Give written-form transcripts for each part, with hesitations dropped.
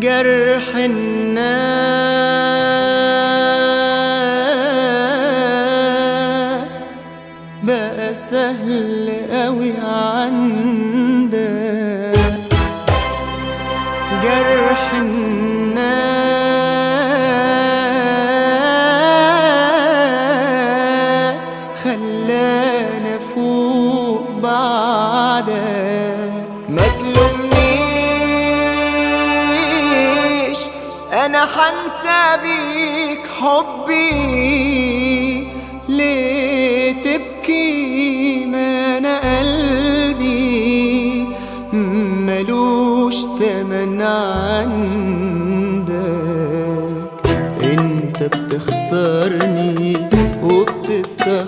جرح الناس بقى سهل قوي عندك. جرح الناس خلانا فوق بعدك. ما تلومنيش انا حنسى بيك حبي، ليه تبكي؟ ما انا قلبي ملوش تمن عندك. انت بتخسرني وبتستخسرني،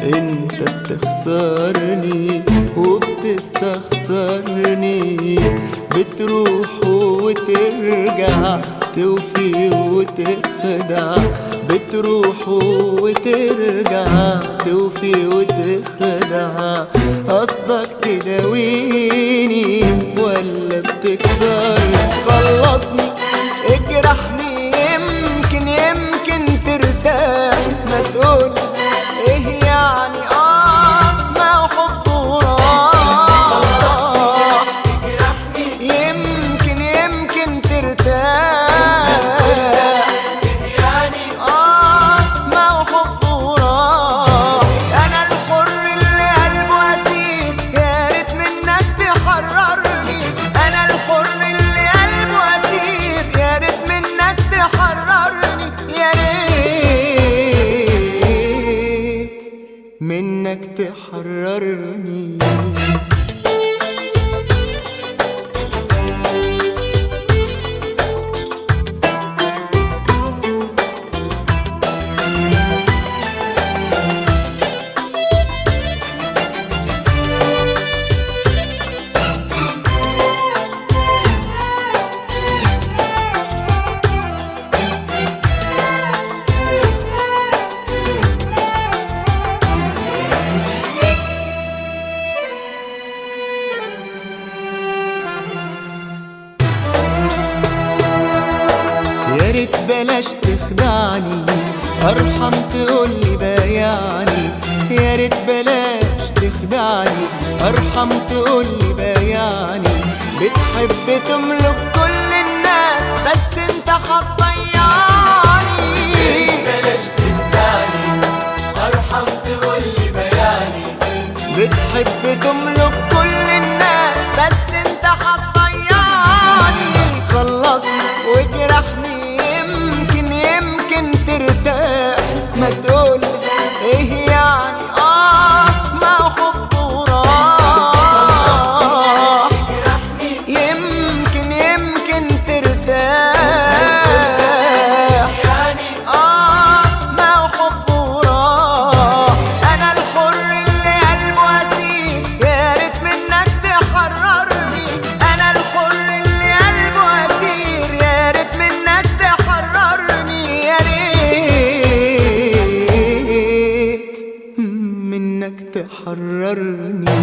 انت بتخسرني وبتستخسرني، بتروح وترجع توفي وتخدع، بتروح وترجع توفي وتخدع. قصدك تداويني ولا بتكسرني؟ خلصني اجرحني يمكن ترتاح. ما تقول ايه يعني ما حب وراح. يمكن ترتاح. ما حب وراح. انا الحر اللي قلبه اسير، يا ريت منك تحررني. انا الحر اللي قلبه اسير، يا ريت منك تحررني. يا ريت منك تحررني. يا ريت بلاش تخدعني، ارحم تقولي بايعني. يا ريت بلاش تخدعني، ارحم تقولي بايعني. بتحب تملك كل الناس بس انت هتضيعني. يا ريت بلاش تخدعني، ارحم تقولي بايعني. بتحب تملك كل الناس بس انت هتضيعني. خلصني واجرحني يمكن ترتاح. ما تقول ايه يعني ما حب وراح. يمكن ترتاح. ما حب وراح. انا الحر اللي قلبه اسير، يا ريت منك تحررني. انا الحر اللي قلبه اسير، يا ريت منك تحررني. يا ريت منك تحررني.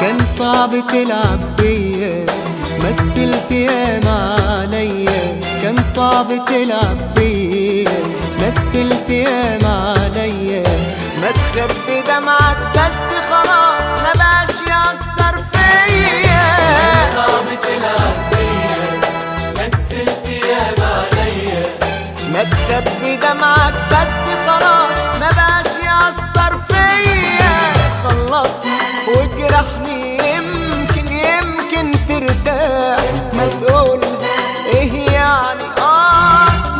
كان صعب تلعب بيا، مثلت ياما عليا. كان صعب تلعب بيا، مثلت ياما عليا. ما تخبي دمعك بس خلاص ما بقاش يأثر فيا. صعب تلعب بيا، مثلت ياما عليا. ما تخبي دمعك بس خلاص ما بقاش يأثر فيا. خلصني واجرحني يمكن ترتاح. ما تقول ايه يعني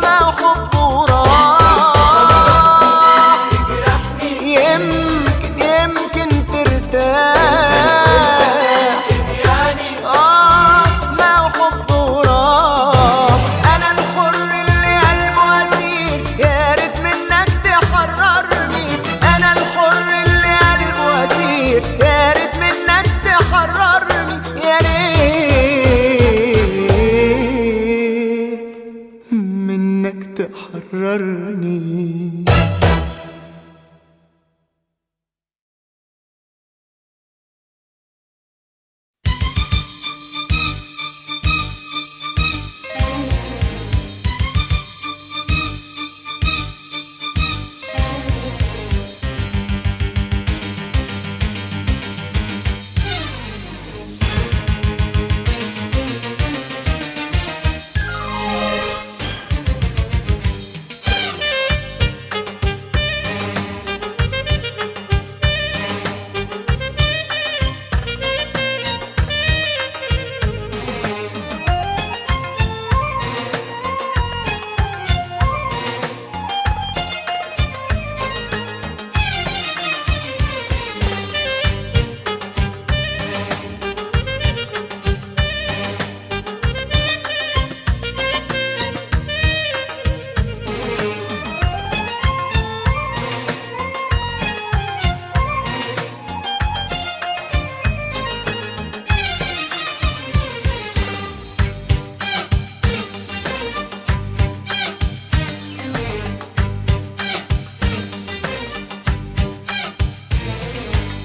ما حب وراح. يمكن فكرني.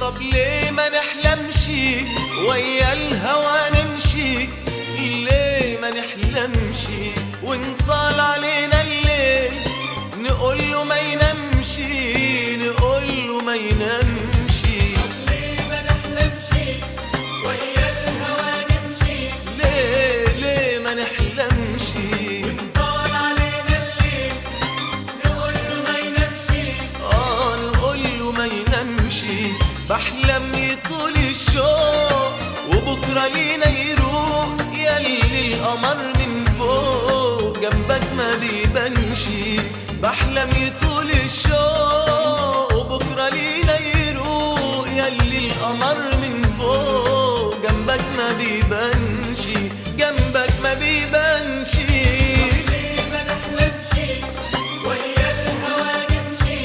طب ليه ما نحلمش ويا الهوى نمشي؟ ليه ما نحلمش ونطال علينا الليل؟ نقول له ما ينامش، نقول له ما ينامش. طب ليه ما نحلمش ويا الهوى نمشي؟ ليه ما نحلمش ونطال علينا الليل؟ نقول له ما ينامش، نقول له ما ينامش. بحلم يطول الشوق وبكرة لينا يروح، ياللي القمر من فوق جنبك ما بيبانش. بحلم يطول الشوق وبكرة لينا يروح، ياللي القمر من فوق جنبك ما بيبانش، جنبك ما بيبانش. ليه ما نحلمش ويا الهوى نمشي؟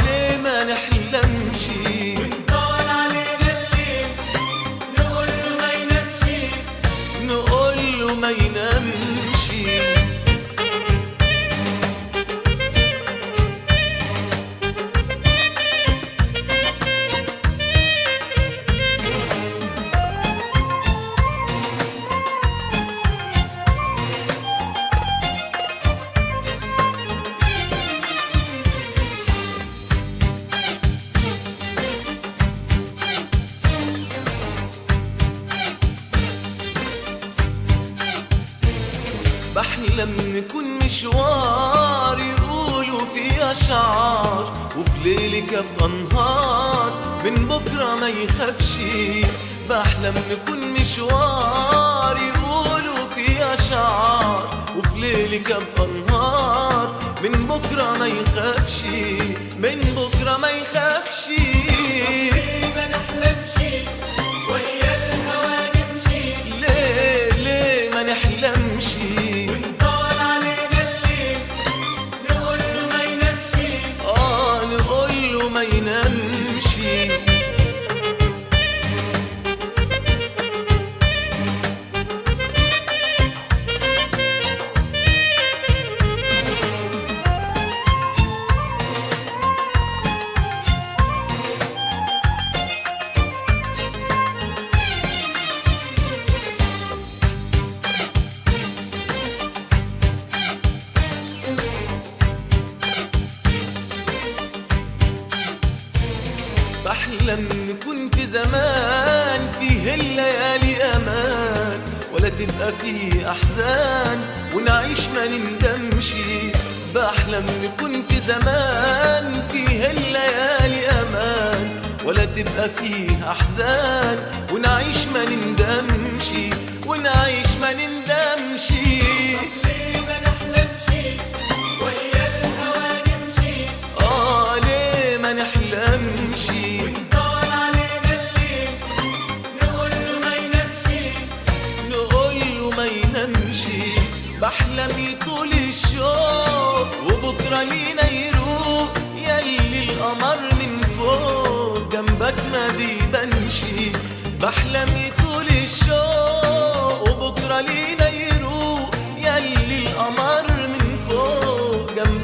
ليه ما نحلمش ونطال علينا الليل؟ نقول له ما ينامش، نقول له ما ينامش. بحلم نكون مشوار يقولوا فيه أشعار، وفي ليلك أبقى نهار من بكرة ما يخافش. بحلم نكون مشوار يقولوا فيه أشعار، وفي ليلك أبقى نهار من بكرة ما يخافش، من بكرة ما يخافش. ليه ما نحلمش ويا الهوى نمشي؟ ليه ما نحلمش ونطال علينا الليل؟ نقول له ما ينامش، نقول له ما ينامش. بحلم نكون في زمان فيه الليالي أمان، ولا تبقى فيه أحزان ونعيش ما نندمش. بحلم نكون في زمان فيه الليالي أمان، ولا تبقى فيه أحزان ونعيش ما نندمش، ونعيش ما نندمش. ليه ما نحلمش ويا الهوى نمشي؟ ليه ما نحلمش ونطال علينا الليل؟ نقول له ما ينامش، نقول له ما ينامش. بحلم يطول الشوق وبكرة لينا يروح، ياللي القمر من فوق جنبك ما بيبانش. بحلم يطول الشوق وبكرة لينا يروح، ياللي القمر من فوق جنبك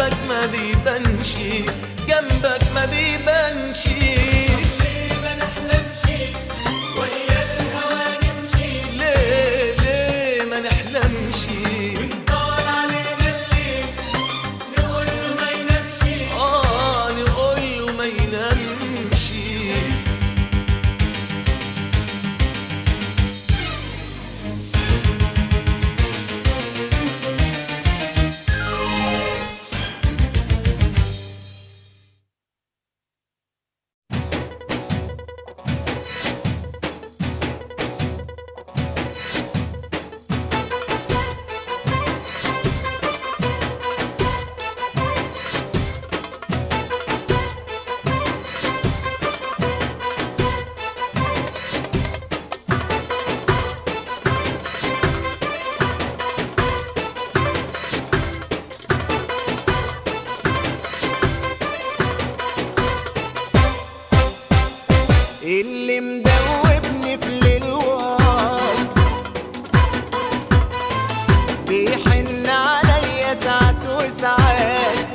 وساعات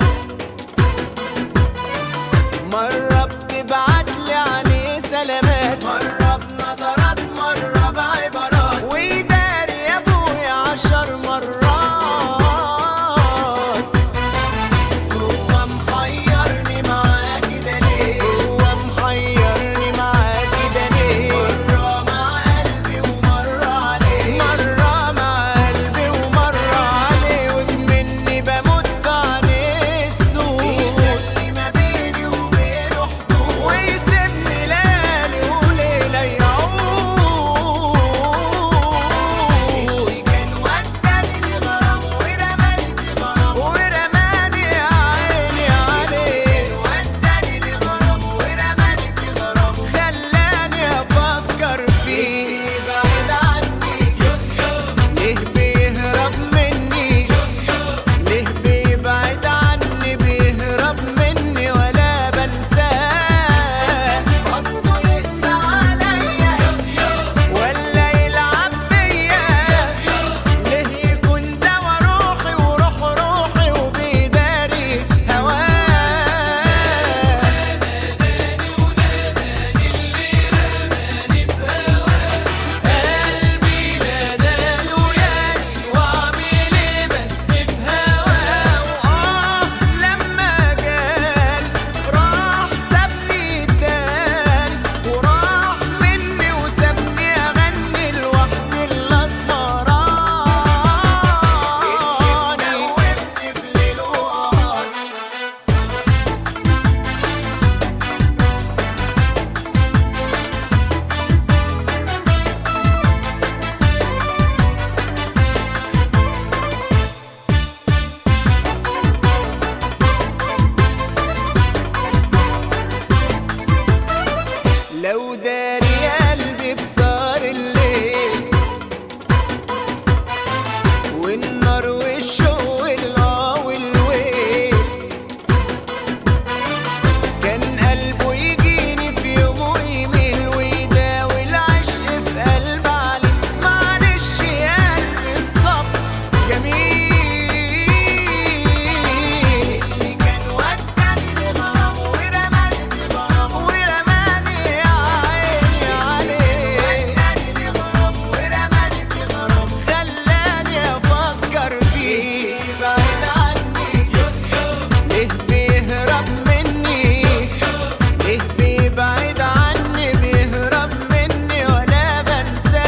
مرة بتبعتلي عني سلامات، مرة بنظرات مرة بعبارات، ويداري يا ابويا 10 مرات. هو محيرني معاه كده ليه؟ هو محيرني معاه كده ليه؟ مرة مع قلبي ومرة عليه، مرة مع قلبي ومرة عليه، ومني بموت في عينيه السود، بيخلي ما بيني وبينه حدود، ويسيبني ليالي وليلة يعود. اللي كان وداني لغرام ورماني بغرام، ورماني يا عيني عليه، وداني لغرام ورماني بغرام، خلاني افكر فيه بعيد عني. ليه بيهرب مني؟ ليه بيبعد عني؟ بيهرب مني ولا بنساه، قصده يقسى عليا ولا يلعب بيا؟ ليه يكون دوا روحي وروح روحي وبيداري هواه؟ قلبي ناداله ياني واعمل ايه بس في هواه. لما جال راح سابني تاني، وراح مني وسابني اغني لوحدي الاسمراني، دوبني في ليل ونهار. لو داري قلبي بسهر الليل والنار والشوق والويل، كان قلبه يجيني في يوم ويميل ويداوي العشق في قلب عليه. معلش يا قلبي الصبر جميل، اللي كان وداني لغرام ورماني بغرام، ورماني يا عيني عليه، وداني لغرام ورماني بغرام، خلاني افكر فيه بعيد عني. ليه بيهرب مني؟ ليه بيبعد عني؟ بيهرب مني ولا بنساه،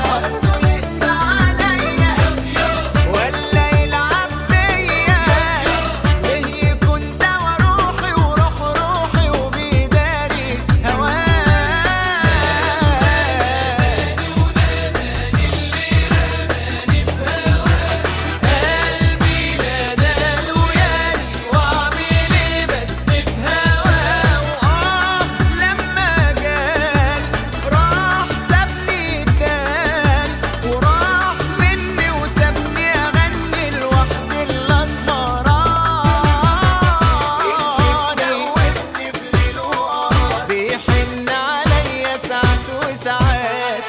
قصده يقسى عليا ولا يلعب بيا؟ ليه يكون دوا روحي وروح روحي وبيداري هواه. قلبي ناداله ياني واعمل ايه بس في هواه. لما جال راح سابني تاني، وراح مني وسابني اغني لوحدي الاسمراني، دوبني في ليل ونهار، بيحن عليا ساعات وساعات.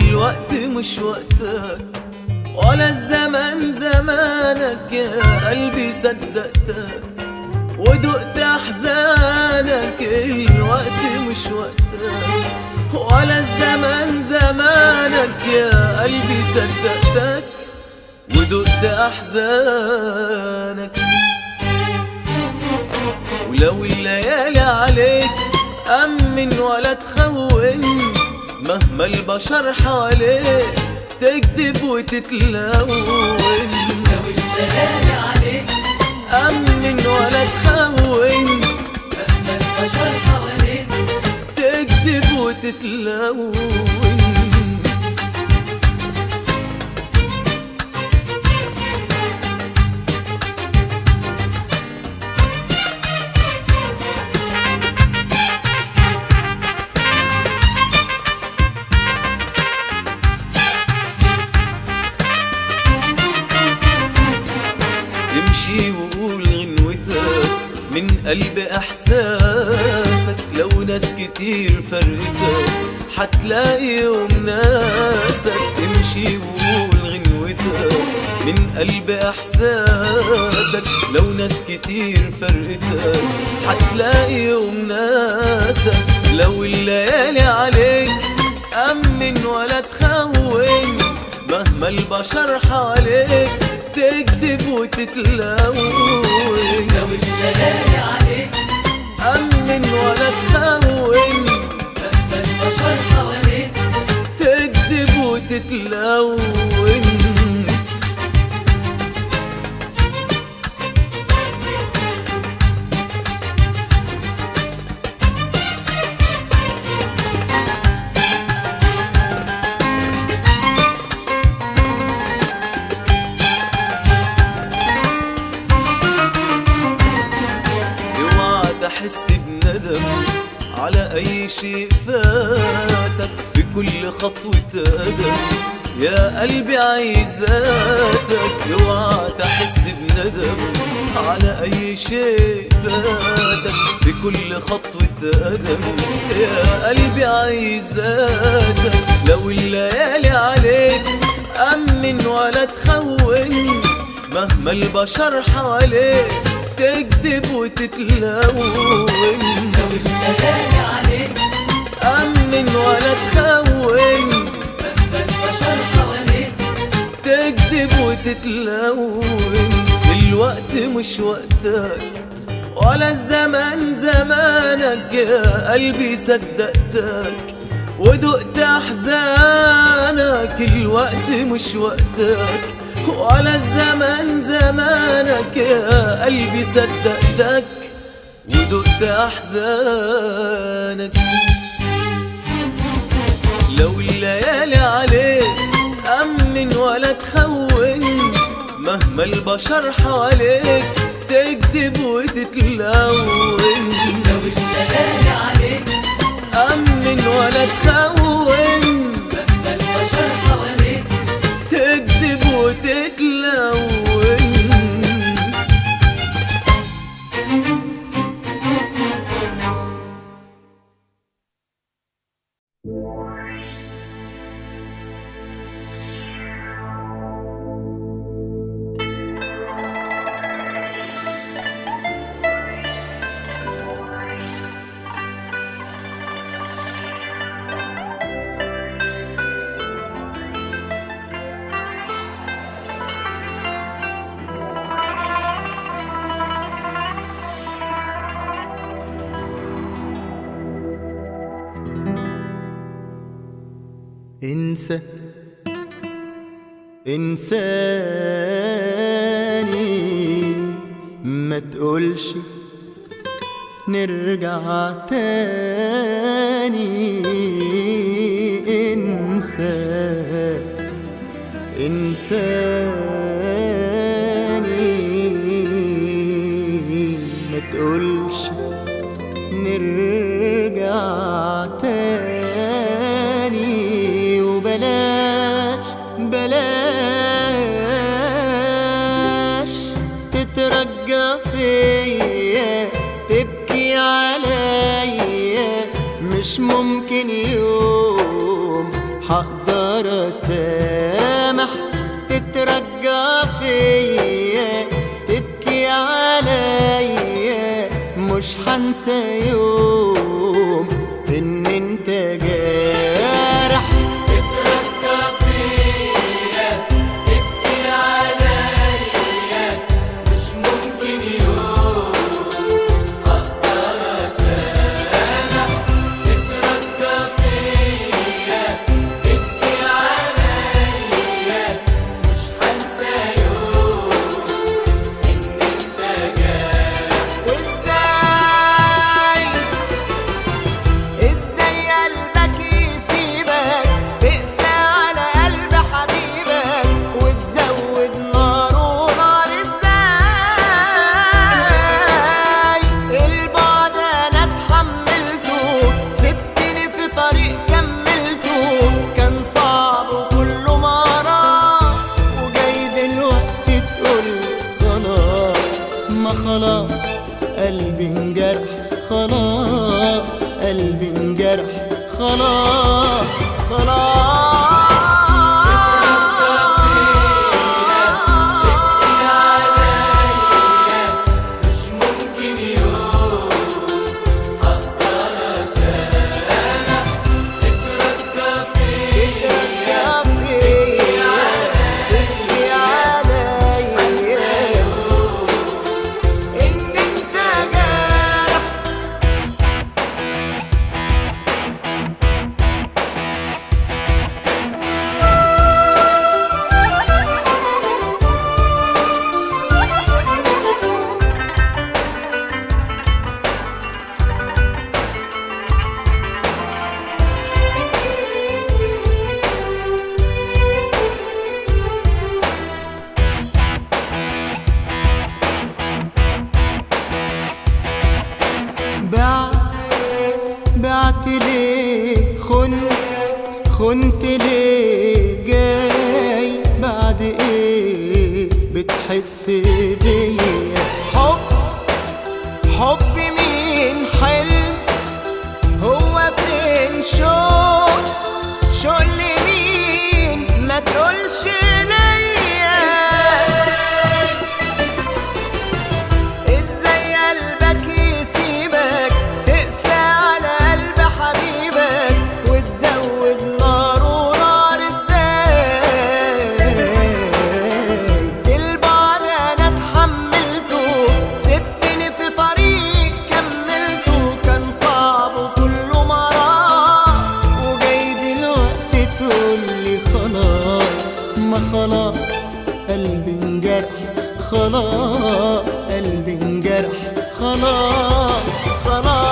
الوقت مش وقتك ولا الزمان زمانك، يا قلبي صدقتك ودقت احزانك. الوقت مش وقتك ولا الزمان زمانك، يا قلبي صدقتك ودقت احزانك. ولو الليالي عليك أمن ولا تخون، مهما البشر حواليك تكذب وتتلون. لو الليالي عليك أمن ولا تخون، مهما البشر حواليك تكذب وتتلون. امشي وقول غنوتك من قلب احساسك، لو ناس كتير فرقتك حتلاقي يوم ناسك. امشي وقول غنوتك من قلب احساسك، لو ناس كتير فرقتك حتلاقي يوم ناسك. لو الليالي عليك أمن ولا تخون، مهما البشر حواليك تكذب وتتلون. لو الليالي عليك أمن ولا تخون، مهما البشر حواليك تكذب وتتلون. تحس بندم على أي شيء فاتك في كل خطوة قدم، يا قلبي عايزاتك. اوعى تحس بندم على أي شيء فاتك في كل خطوة قدم، يا قلبي عايزاتك. لو الليالي عليك أمن ولا تخون، مهما البشر حواليك تكذب وتتلون. لو الليالي عليك أمن ولا تخون، مهما البشر حواليك تكذب وتتلون. الوقت مش وقتك ولا الزمان زمانك، يا قلبي صدقتك ودقت أحزانك. الوقت مش وقتك ولا الزمان زمانك، يا قلبي صدقتك ودقت أحزانك. لو الليالي عليك أمن ولا تخون، مهما البشر حواليك تكذب وتتلون. لو الليالي عليك أمن ولا تخون، مهما البشر حواليك تكذب وتتلون. انسى انساني، ما تقولش نرجع تاني. انسى انساني، ما تقولش نرجع تاني. وبلاش بلاش تترجى فيا، تبكي عليا. مش ممكن يوم حقدر اسامح. تترجى فيا، تبكي عليا. مش هنسى يوم ان انت جارح. تترجى فيا، تبكي عليا. مش ممكن يوم أقدر أسامح. تترجى فيا، تبكي عليا. مش هنسى يوم إن أنت جارح. وازاي انجرح خلاص خلاص. مش ممكن يوم هقدر أسامح. اترجى فيا تبكي عليا ان انت جارح. بعت ليه خنت ليه جاي بعد ايه بتحس بيا؟ حب مين حلم هو فين شوق لمين ما تقولش ليا؟ ازاي قلبك يسيبك تقسى على قلب حبيبك وتزود نار ونار؟ ازاي البعد انا اتحملته سبتني في طريق كملته كان صعب وكله مرار وجاي دلوقتي تقولي خلاص ما خلاص قلبي انجرح خلاص قلبي انجرح خلاص خلاص.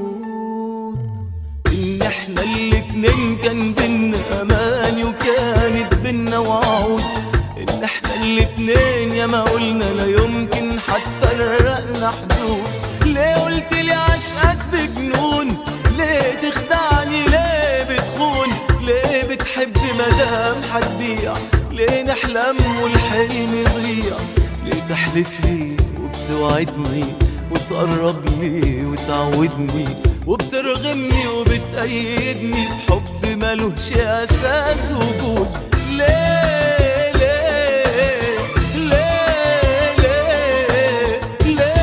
المفروض إن احنا الاتنين كان بينا أمان وكانت بينا وعود، إن احنا الاتنين يا ما قلنا لا يمكن هتفرقنا حدود. ليه قلت لي عشقك بجنون؟ ليه تخدعني؟ ليه بتخون؟ ليه بتحب مدام هتبيع؟ ليه نحلم والحلم يضيع؟ ليه تحلف لي وبتوعدني وتقرب لي وتعودني وبترغمني وبتأيدني بحب ملوش أساس وجود؟ ليه ليه ليه ليه ليه؟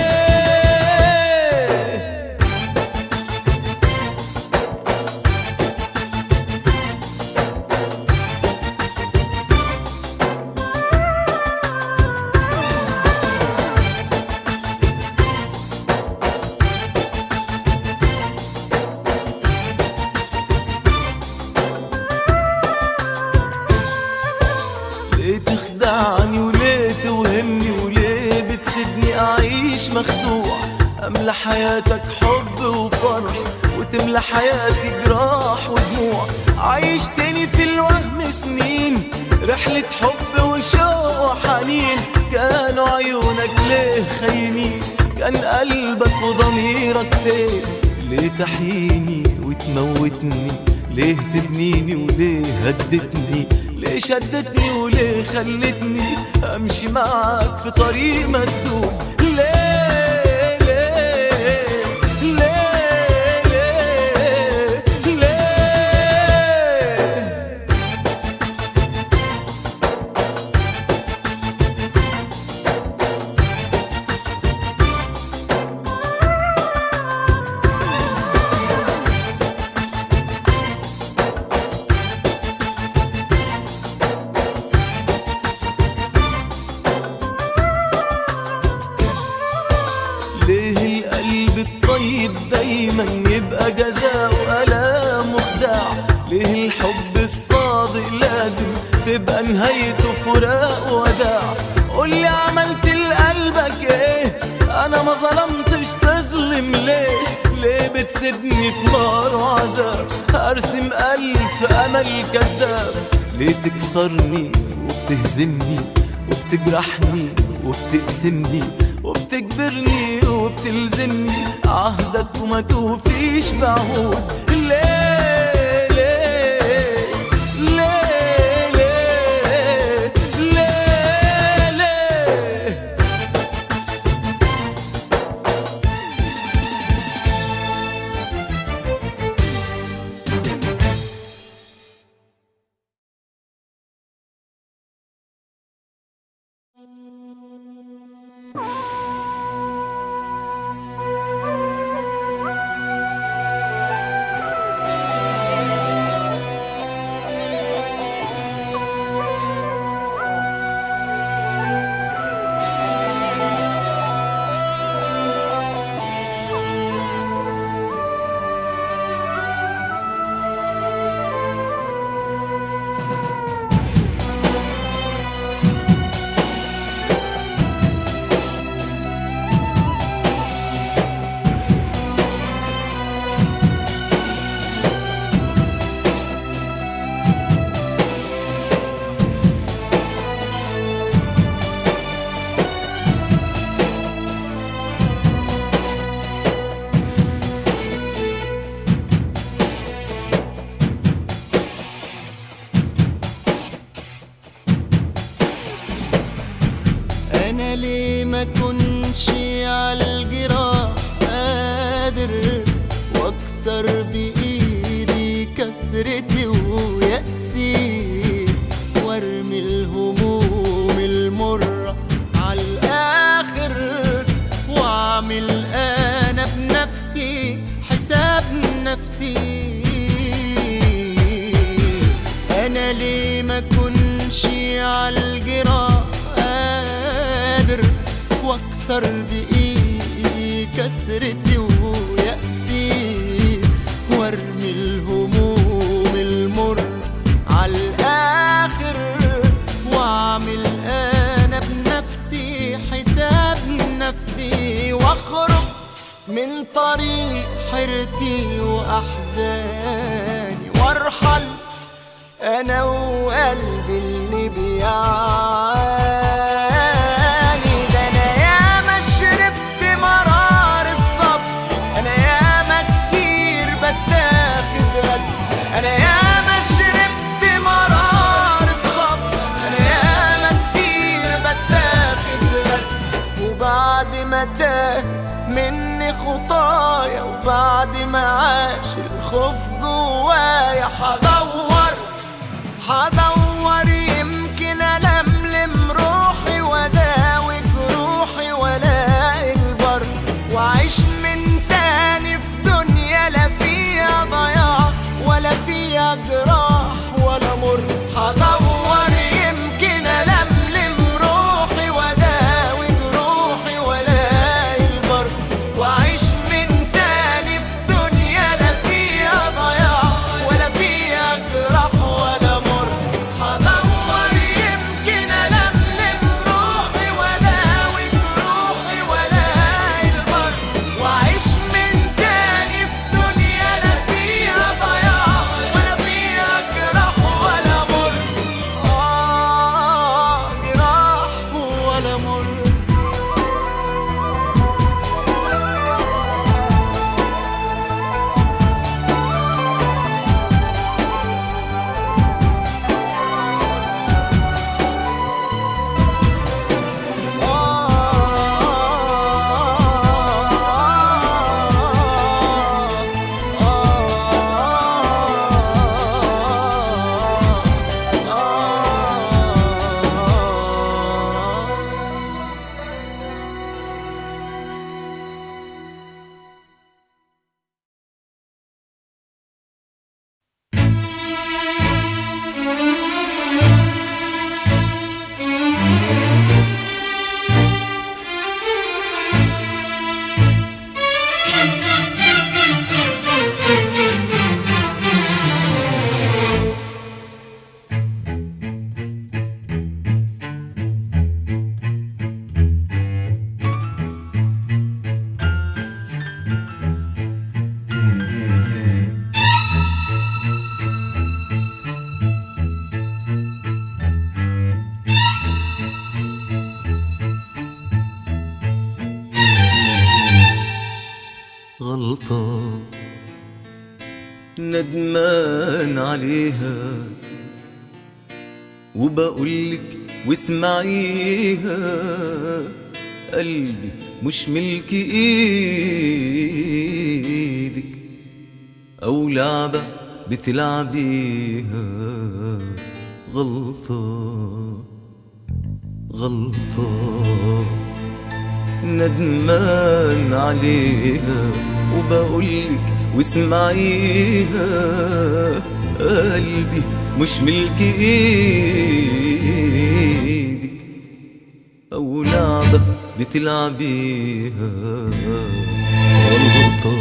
تملى حياتك حب وفرح وتملى حياتي جراح ودموع. عايشتني في الوهم سنين، رحلة حب وشوق وحنين. كانوا عيونك ليه خاينين، كان قلبك وضميرك فين؟ ليه تحييني وتموتني، ليه تبنيني وليه هدتني، ليه شدتني وليه خلتني امشي معاك في طريق مسدود؟ ليه ليه ليه ليه ليه؟ ليه القلب الطيب دايما يبقى جزاء وألام وخداع؟ ليه الحب الصادق لازم تبقى نهايته فراق وداع؟ قولي عملت لقلبك ايه؟ انا ما ظلمتش، تظلم ليه؟ ليه بتسيبني في نار وعذاب؟ ارسم الف امل كذاب. ليه تكسرني وبتهزمني وبتجرحني وبتقسمني وبتجبرني وبتلزمني عهدك وما توفيش بعهود؟ ليه ليه ليه ليه ليه ليه؟ انا ليه ما كنش عالجراح قادر واكسر بايدي كسرتي ويأسي وارمي الهموم المرة عالاخر واعمل انا بنفسي حساب نفسي؟ انا ليه ما كنش عالجراح قادر واكسر بايدي كسرتي ويأسي وارمي الهموم المر عالاخر واعمل انا بنفسي حساب نفسي واخرج من طريق حيرتي واحزاني وارحل انا وقلبي اللي بيعاني. ده انا ياما شربت مرار الصبر، انا ياما كتير بتاخد غد، انا ياما شربت مرار الصبر، انا ياما كتير بتاخد غد. وبعد ما تاه مني خطايا وبعد ما عاش الخوف جوايا هدور يمكن ألملم روحي واداوي جروحي والاقي البر واعيش من تاني في دنيا لا فيها ضياع ولا فيها جراح ولا مر. هدور يمكن ألملم روحي واداوي جروحي والاقي البر واعيش من تاني في دنيا لا فيها ضياع ولا فيها جراح ولا مر. غلطة ندمان عليها، وبقولك واسمعيها قلبي مش ملك ايدك او لعبة بتلعبيها. غلطة غلطة ندمان عليها، وبقولك واسمعيها قلبي مش ملك ايدك او لعبة بتلعبيها. غلطة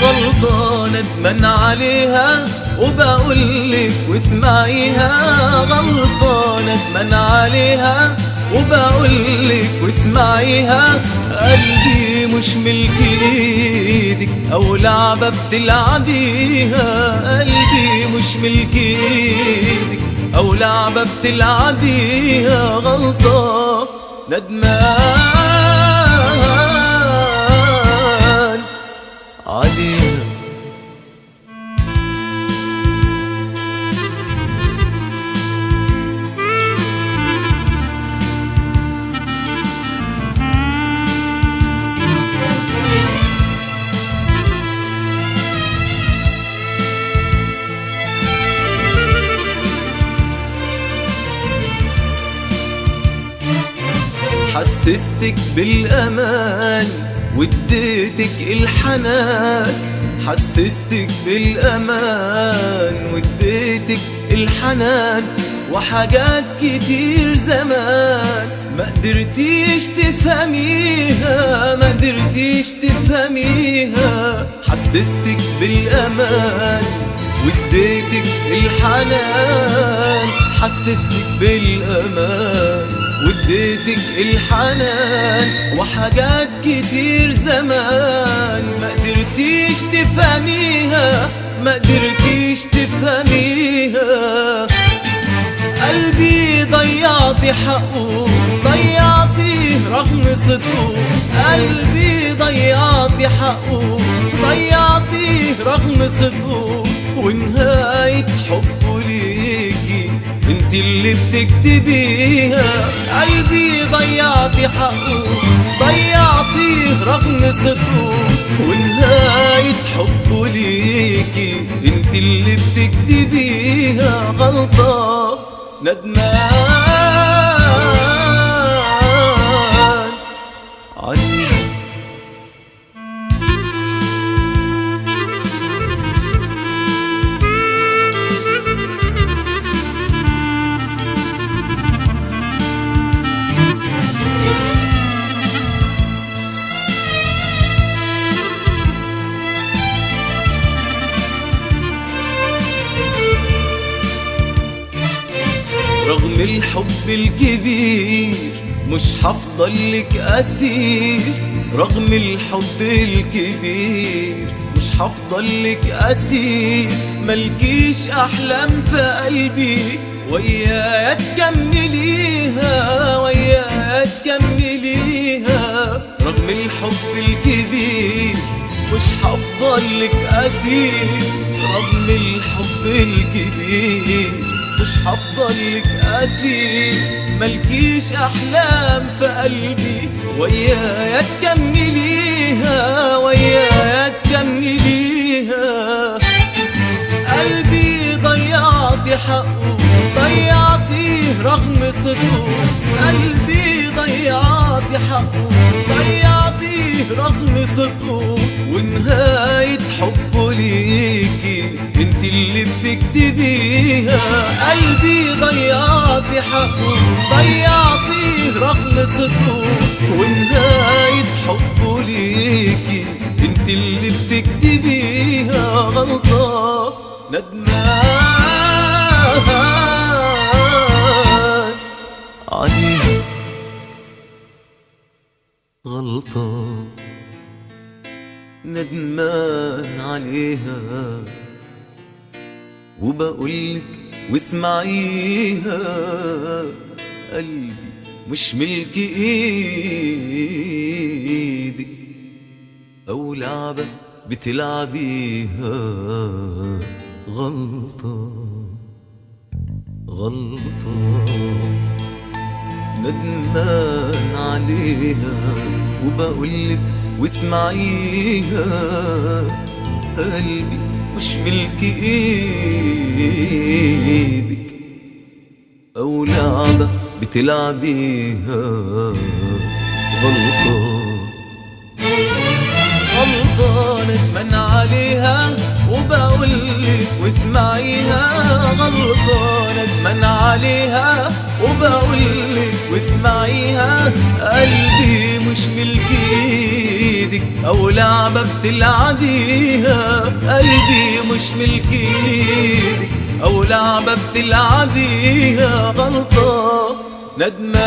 غلطة ندمان عليها، وبقولك واسمعيها. غلطة ندمان عليها، وبقولك واسمعيها قلبي مش ملك ايدك او لعبة بتلعبيها. قلبي مش ملك ايدك او لعبة بتلعبيها. غلطة ندمان عليها. حسستك بالأمان واديتك الحنان. حسستك بالأمان واديتك الحنان، وحاجات كتير زمان ما قدرتيش تفهميها، ما قدرتيش تفهميها. حسستك بالأمان واديتك الحنان. حسستك بالأمان واديتك الحنان، وحاجات كتير زمان ما قدرتيش تفهميها، ما قدرتيش تفهميها. قلبي ضيعتي حقه، ضيعتيه رغم صدقه. قلبي ضيعتي حقه، ضيعتيه رغم صدقه. ونهاية حبه ليكي انت اللي بتكتبيها. قلبي ضيعتي حقه، ضيعتيه رغم صدقه. ونهاية حبه ليكي انت اللي بتكتبيها. غلطة ندمان عليها. رغم الحب الكبير مش هفضل لك أسير. رغم الحب الكبير مش هفضل لك أسير. ملكيش أحلام في قلبي، ويايا تكمليها، ويايا تكمليها. رغم الحب الكبير مش هفضل لك أسير. رغم الحب الكبير مش هفضل لك أسير. ملكيش أحلام في قلبي، ويايا تكمليها، ويايا تكمليها. قلبي ضيعتي حقه، ضيعتيه رغم صدقه. قلبي ضيعتي حقه، ضيعتيه رغم صدقه. ونهاية حبه ليكي انت اللي بتكتبيها. قلبي ضيعتي حقه، ضيعتيه رغم صدقه. ونهاية حبه ليكي انت اللي بتكتبيها. غلطة ندمان عليها. غلطة ندمان عليها، وبقولك واسمعيها قلبي مش ملك ايدك أو لعبة بتلعبيها غلطة غلطة، ندمان عليها وبقولك واسمعيها، قلبي مش ملك ايدك، أو لعبة بتلعبيها غلطة غلطة، ندمان عليها وبقولك واسمعيها، غلطة ندمان عليها وبقولك واسمعيها، قلبي مش ملك ايدك، أو لعبة بتلعبيها، قلبي مش ملك ايدك، أو لعبة بتلعبيها، غلطة ندمان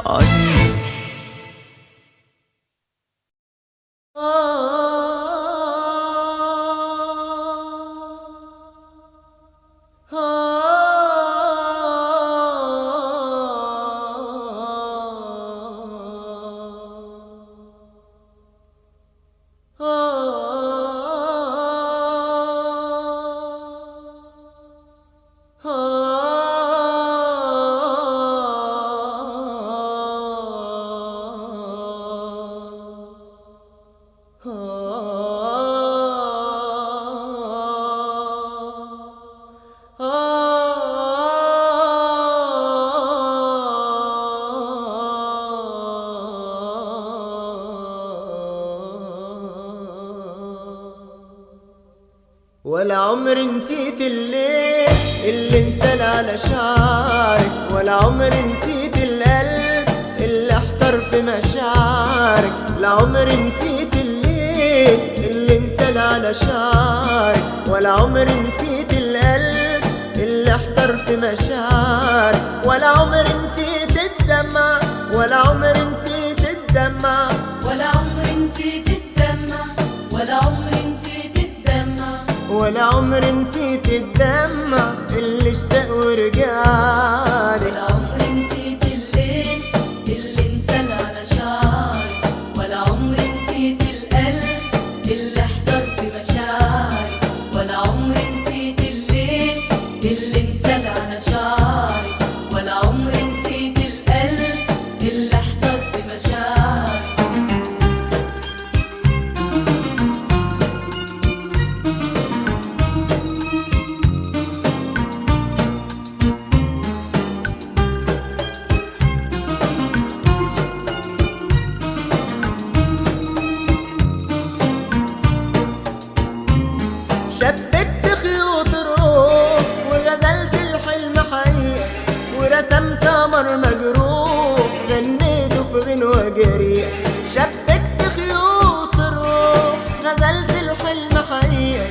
عليها. ولا عمري نسيت الليل اللي انسال على شعرك، ولا عمري نسيت القلب اللي احتار في مشاعرك، لا عمري نسيت الليل اللي انسال على شعرك، ولا عمري نسيت القلب اللي احتار في مشاعرك، ولا عمري نسيت الدمع، ولا عمري نسيت الدمع، ولا عمري نسيت الدمع، ولا عمري نسيت الدمع، ولا عمري نسيت الدمع اللي اشتاق ورجعلي، ولا عمري نسيت الليل اللي انسال على شعري، ولا عمري نسيت القلب اللي احتار في مشاعري، ولا عمري نسيت الليل اللي انسال على شعري، ولا عمري نسيت القلب اللي احتار في مشاعري. شبكت خيوط الروح وغزلت الحلم حقيقة، ورسمت قمر مجروح غنيته في غنوة جريئة، شبكت خيوط الروح غزلت الحلم حقيقة،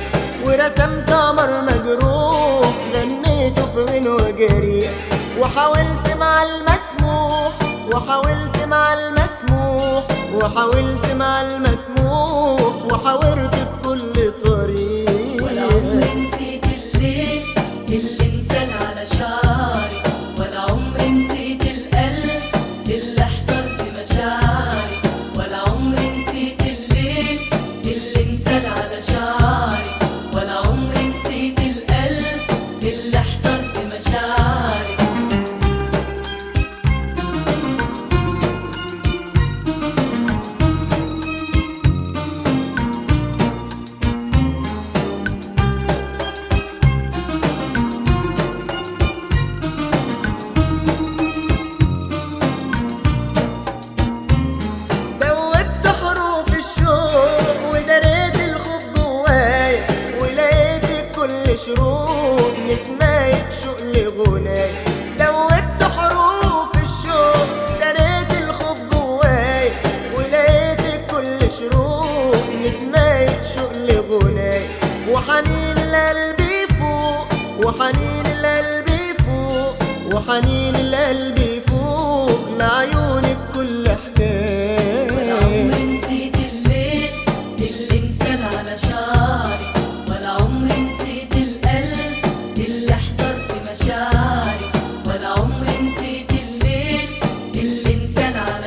ورسمت قمر مجروح غنيته في غنوة جريئة، وحاولت مع المسموح، وحاولت مع المسموح، وحاولت مع المسموح، وحاولت بكل طريق، ولا عمري نسيت الليل اللي انسال على شعري، ولا عمري نسيت القلب اللي احتار في مشاعري، ولا عمري نسيت الليل اللي انسال على شعري، ولا عمري نسيت القلب اللي احتار في مشاعري. دوبت حروف الشوق ودريت الخوف جوايا، ولقيت كل شروق نسماية شوق لغنايا، دوبت حروف الشوق دريت الخوف جوايا، ولقيت كل شروق نسماية شوق لغنايا، وحنين القلب فوق، وحنين القلب فوق، وحنين القلب فوق لعيونك كل حكاية، ولا عمري نسيت الليل اللي انسال على شعري، ولا عمري نسيت القلب اللي احتار في مشاعري، ولا عمري نسيت الليل اللي انسال على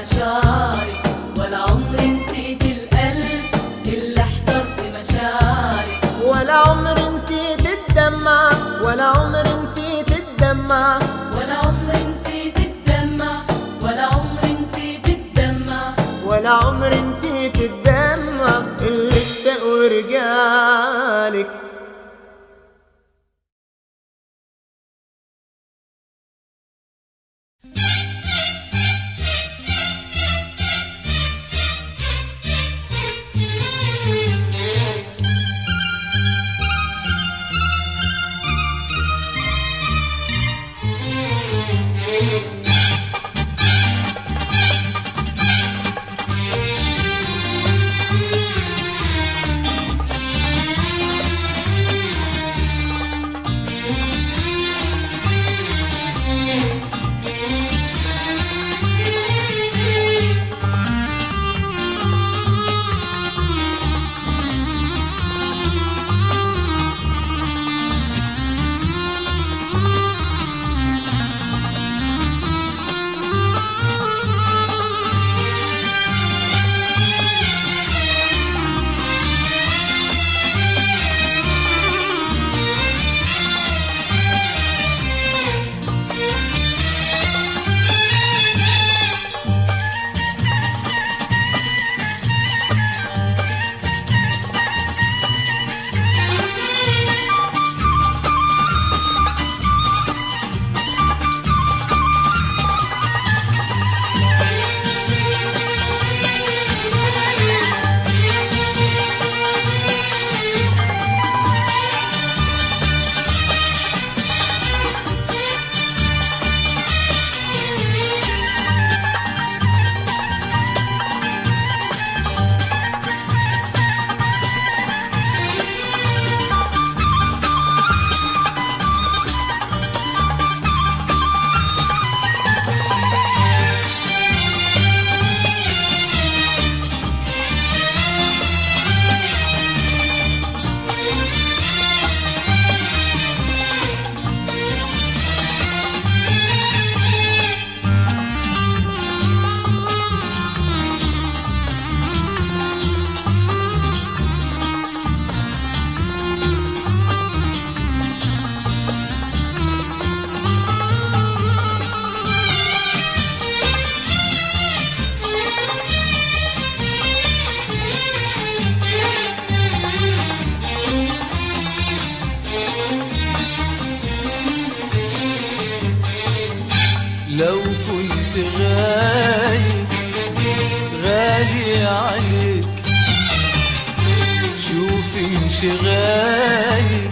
غالي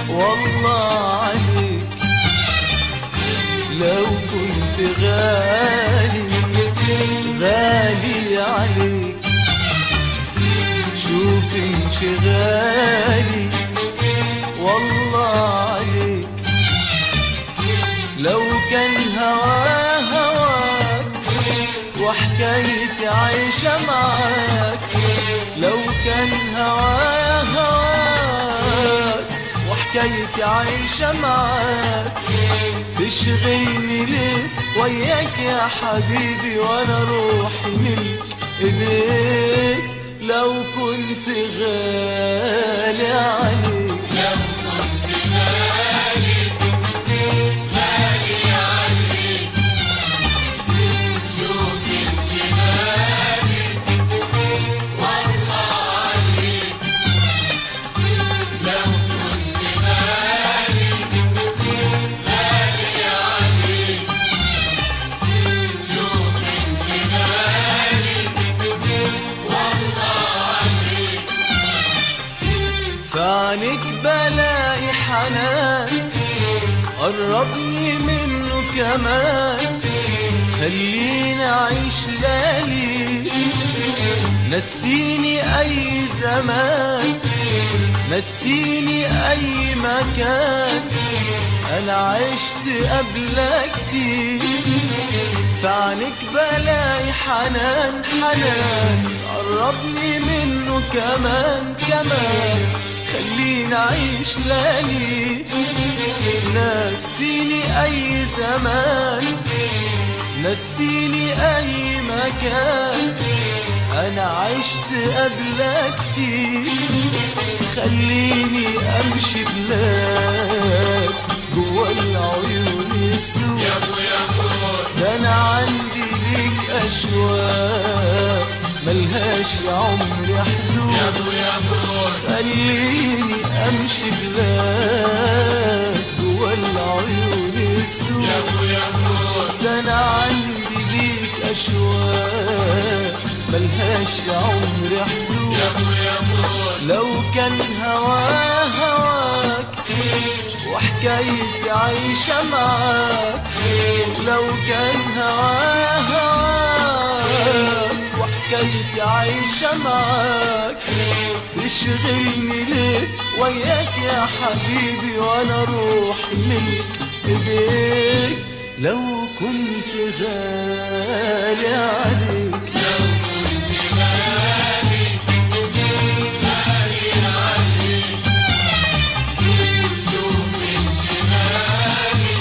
والله عليك، لو كنت غالي غالي عليك، شوف انشغالي والله عليك، لو كان هواك وحكايتي عايشة معاك، لو كان هواك وحكايتي عايشة معاك، تشغلني ليه وياك يا حبيبي وانا روحي ملك ايديك، لو كنت غالي عليك، لو كنت غالي غالي عليك، شوف انشغالي والله عليك، لو كنت غالي غالي عليك، شوف انشغالي والله عليك. فعنك بلاقي حنان قربني منه كمان، خليني أعيش ليالي، نسيني أي زمان، نسيني أي مكان أنا عشت قبلك فيه، فعنك بلاقي حنان حنان قربني منه كمان كمان، خليني أعيش ليالي، نسيني أي زمان، نسيني أي مكان أنا عشت قبلك فيه، خليني أمشي بلاك جوا العيون السود، يا ابو يا ابو ده أنا عندي ليك أشواق ملهاش يا عمري حدود، يا ابو يا ابو خليني أمشي بلاك جوا العيون السود، يا ابو يا ابو ده أنا عندي ليك أشواق ملهاش يا عمري حدود، يا ابو يا ابو لو كان هواك وحكايتي عايشة معاك، لو كان هواك وحكايتي عايشة معاك، تشغلني ليه وياك يا حبيبي وانا روحي ملك ايديك، لو كنت غالي عليك، لو كنت غالي غالي عليك، شوف انشغالي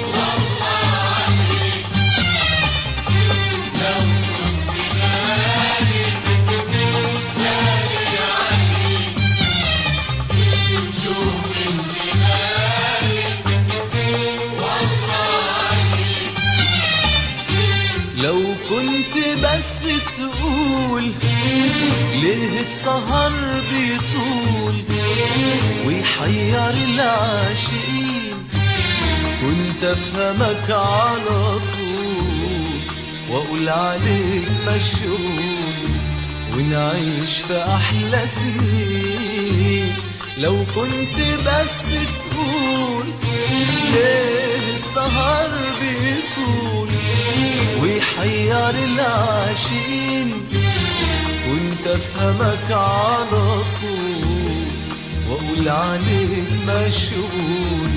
والله عليك، لو كنت غالي غالي عليك، شوف انشغالي والله عليك. لو كنت بس تقول ليه السهر بيطول ويحير العاشقين، كنت افهمك على طول واقول عليك مشغول ونعيش في احلى سنين، لو كنت بس تقول ليه السهر بيطول ويحير العاشقين، كنت افهمك على طول واقول عليك مشغول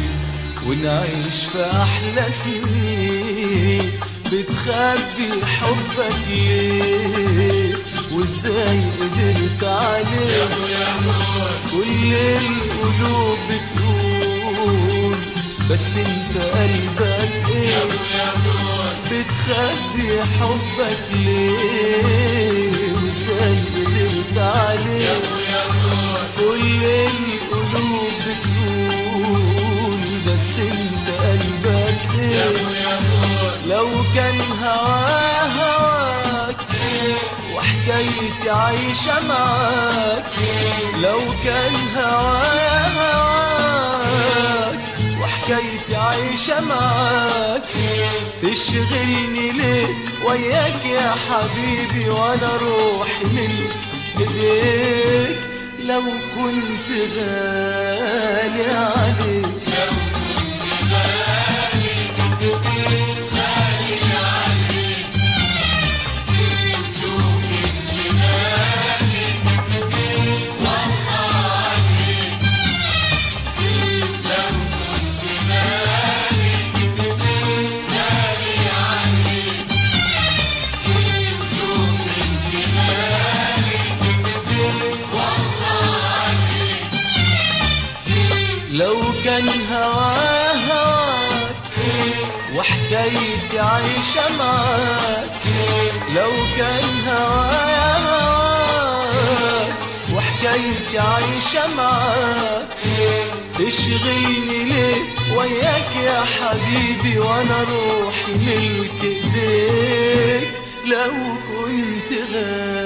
ونعيش في احلى سنين، بتخبي حبك ليه وازاي قدرت عليه، كل القلوب بتقول بس انت قلبك ايه، بتخبي حبك ليه وازاي قدرت عليه، كل القلوب بتقول بس انت قلبك ايه، لو كان هواك وحكايتي عايشة معاك، لو كان هواك وحكايتي عايشة معاك، تشغلني ليه وياك يا حبيبي وانا روحي ملك ايديك، لو كنت غالي عليك. لو كنت غالي غالي عليك شوف انشغالي والله عليك. لو كنت غالي غالي عليك شوف انشغالي والله عليك. لو كان هواك وحكايتي عايشة معاك، لو كان هواك وحكايتي عايشة معاك، تشغلني ليه وياك يا حبيبي وانا روحي ملك ايديك. لو كنت غالي